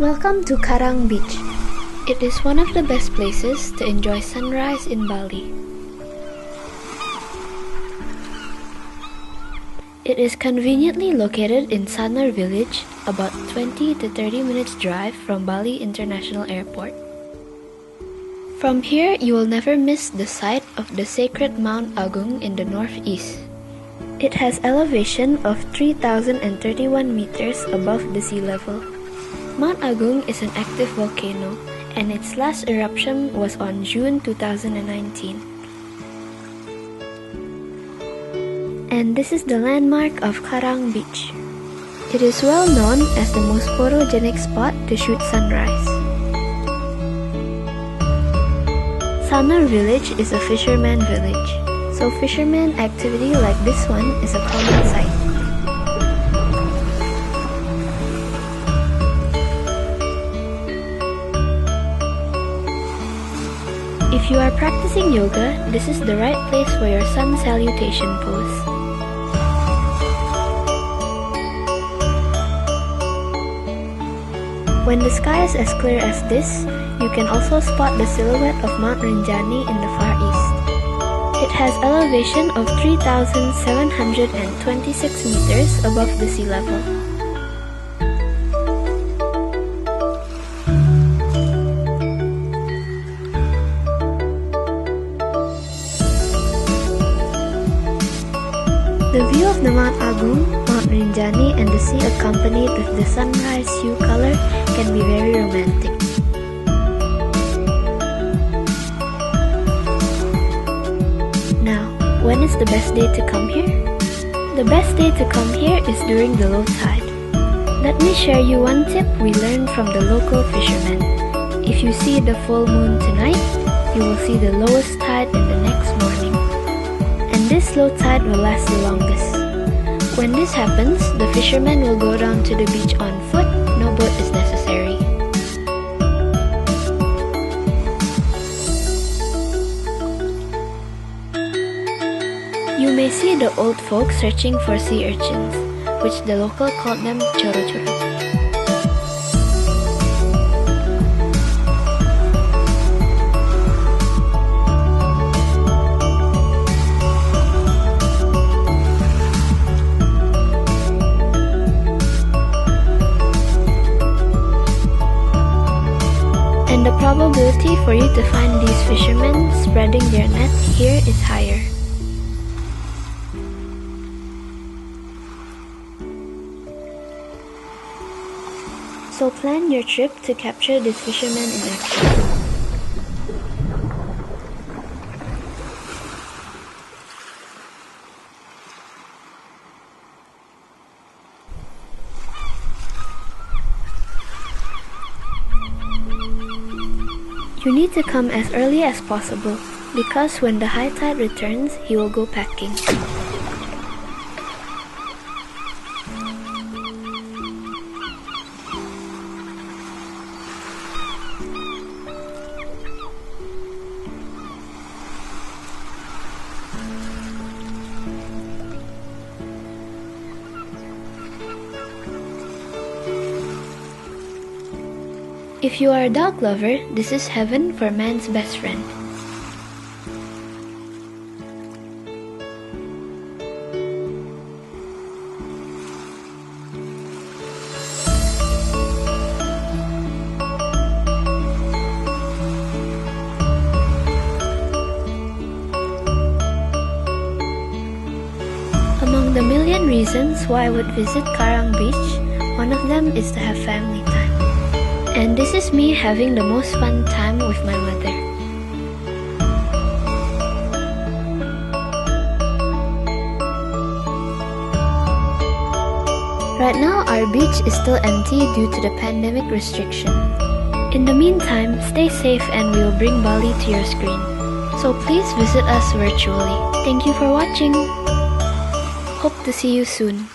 Welcome to Karang Beach. It is one of the best places to enjoy sunrise in Bali. It is conveniently located in Sanur village, about 20 to 30 minutes drive from Bali International Airport. From here, you will never miss the sight of the sacred Mount Agung in the northeast. It has elevation of 3,031 meters above the sea level. Mount Agung is an active volcano, and its last eruption was on June 2019. And this is the landmark of Karang Beach. It is well known as the most photogenic spot to shoot sunrise. Sanur village is a fisherman village, so fisherman activity like this one is a common sight. If you are practicing yoga, this is the right place for your sun salutation pose. When the sky is as clear as this, you can also spot the silhouette of Mount Rinjani in the far east. It has elevation of 3,726 meters above the sea level. The view of the Mount Agung, Mount Rinjani and the sea accompanied with the sunrise hue color can be very romantic. Now, when is the best day to come here? The best day to come here is during the low tide. Let me share you one tip we learned from the local fishermen. If you see the full moon tonight, you will see the lowest tide in the next morning. And this low tide will last the longest. When this happens, the fishermen will go down to the beach on foot, no boat is necessary. You may see the old folks searching for sea urchins, which the local called them choro-choro. And the probability for you to find these fishermen spreading their net here is higher. So plan your trip to capture these fishermen in action. You need to come as early as possible, because when the high tide returns, he will go packing. If you are a dog lover, this is heaven for man's best friend. Among the million reasons why I would visit Karang Beach, one of them is to have family time. And this is me having the most fun time with my mother. Right now, our beach is still empty due to the pandemic restriction. In the meantime, stay safe and we will bring Bali to your screen. So please visit us virtually. Thank you for watching. Hope to see you soon.